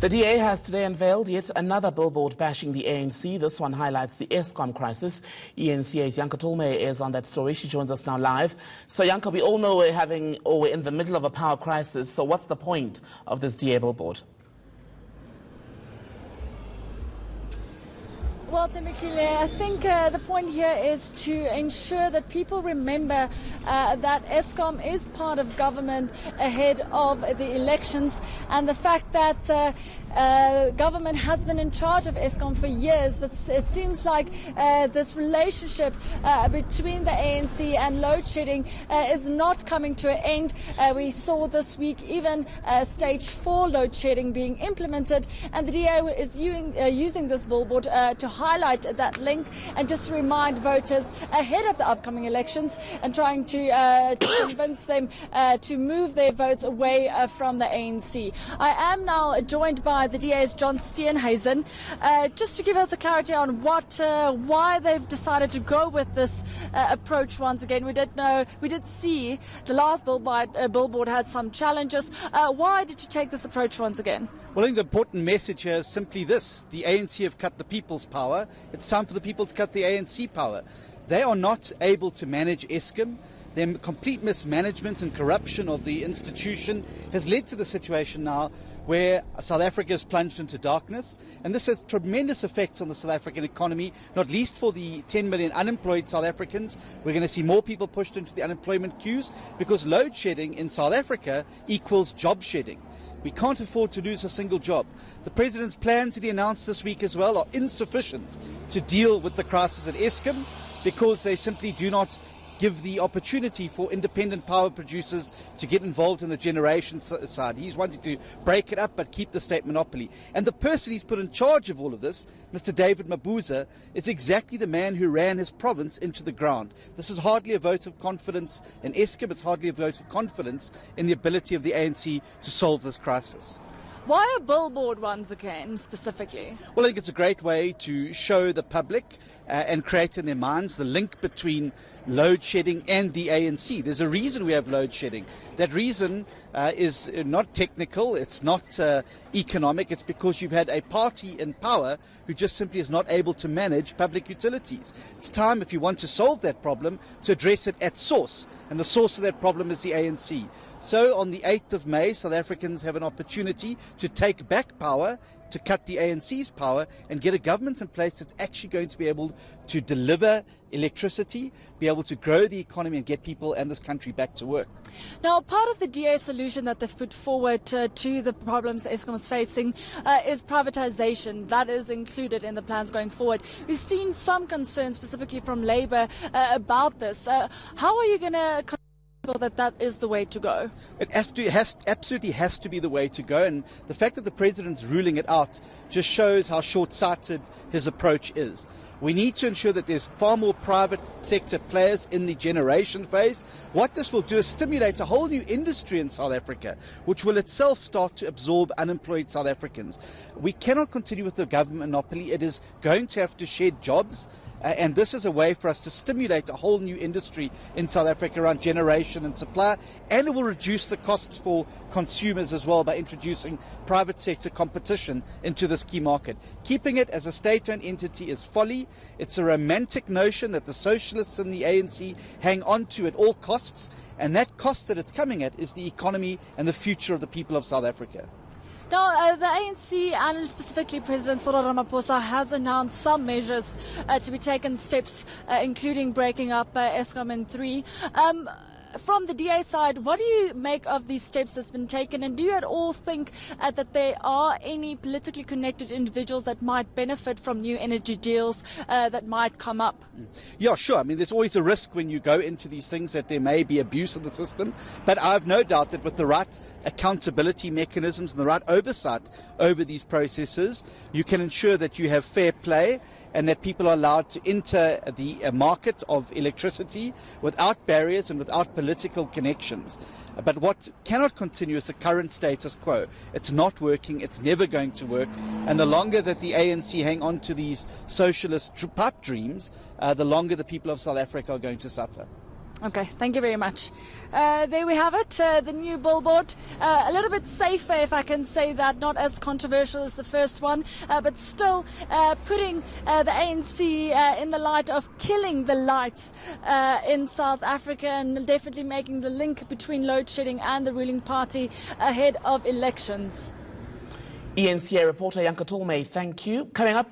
The DA has today unveiled yet another billboard bashing the ANC. This one highlights the Eskom crisis. eNCA's Janke Tolmay is on that story. She joins us now live. So, Janke, we all know we're in the middle of a power crisis. So what's the point of this DA billboard? Well, Temekile, I think the point here is to ensure that people remember that Eskom is part of government ahead of the elections, and the fact that government has been in charge of Eskom for years, but it seems like this relationship between the ANC and load shedding is not coming to an end. We saw this week even stage 4 load shedding being implemented, and the DA is using this billboard to highlight that link and just remind voters ahead of the upcoming elections and trying to convince them to move their votes away from the ANC. I am now joined by the DA's John Steenhuised, just to give us a clarity on why they've decided to go with this approach once again. We did see the last billboard had some challenges. Why did you take this approach once again? Well, I think the important message here is simply this: the ANC have cut the people's power. It's time for the people to cut the ANC power. They are not able to manage Eskom. Their complete mismanagement and corruption of the institution has led to the situation now where South Africa is plunged into darkness, and this has tremendous effects on the South African economy, not least for the 10 million unemployed South Africans. We're going to see more people pushed into the unemployment queues because load shedding in South Africa equals job shedding. We can't afford to lose a single job. The President's plans that he announced this week as well are insufficient to deal with the crisis at Eskom because they simply do not give the opportunity for independent power producers to get involved in the generation side. He's wanting to break it up but keep the state monopoly. And the person he's put in charge of all of this, Mr. David Mabuza, is exactly the man who ran his province into the ground. This is hardly a vote of confidence in Eskom. It's hardly a vote of confidence in the ability of the ANC to solve this crisis. Why a billboard once again, specifically? Well, I think it's a great way to show the public and create in their minds the link between load shedding and the ANC. There's a reason we have load shedding. That reason is not technical, it's not economic, it's because you've had a party in power who just simply is not able to manage public utilities. It's time, if you want to solve that problem, to address it at source, and the source of that problem is the ANC. So on the 8th of May, South Africans have an opportunity to take back power, to cut the ANC's power and get a government in place that's actually going to be able to deliver electricity, be able to grow the economy and get people and this country back to work. Now, part of the DA solution that they've put forward to the problems Eskom is facing is privatization. That is included in the plans going forward. We've seen some concerns specifically from Labour about this. How are you going to that is the way to go? It absolutely has to be the way to go, and the fact that the President's ruling it out just shows how short-sighted his approach is. We need to ensure that there's far more private sector players in the generation phase. What this will do is stimulate a whole new industry in South Africa, which will itself start to absorb unemployed South Africans. We cannot continue with the government monopoly. It is going to have to shed jobs. And this is a way for us to stimulate a whole new industry in South Africa around generation and supply, and it will reduce the costs for consumers as well by introducing private sector competition into this key market. Keeping it as a state-owned entity is folly. It's a romantic notion that the socialists and the ANC hang on to at all costs, and that cost that it's coming at is the economy and the future of the people of South Africa. Now, the ANC and specifically President Cyril Ramaphosa has announced some measures to be taken, steps including breaking up Eskom in 3. From the DA side, what do you make of these steps that's been taken, and do you at all think that there are any politically connected individuals that might benefit from new energy deals that might come up? Yeah, sure. I mean, there's always a risk when you go into these things that there may be abuse of the system, but I have no doubt that with the right accountability mechanisms and the right oversight over these processes, you can ensure that you have fair play and that people are allowed to enter the market of electricity without barriers and without political connections. But what cannot continue is the current status quo. It's not working, it's never going to work, and the longer that the ANC hang on to these socialist pipe dreams, the longer the people of South Africa are going to suffer. Okay, thank you very much. There we have it, the new billboard. A little bit safer, if I can say that, not as controversial as the first one, but still putting the ANC in the light of killing the lights in South Africa, and definitely making the link between load shedding and the ruling party ahead of elections. eNCA reporter Janke Tolmay, thank you. Coming up,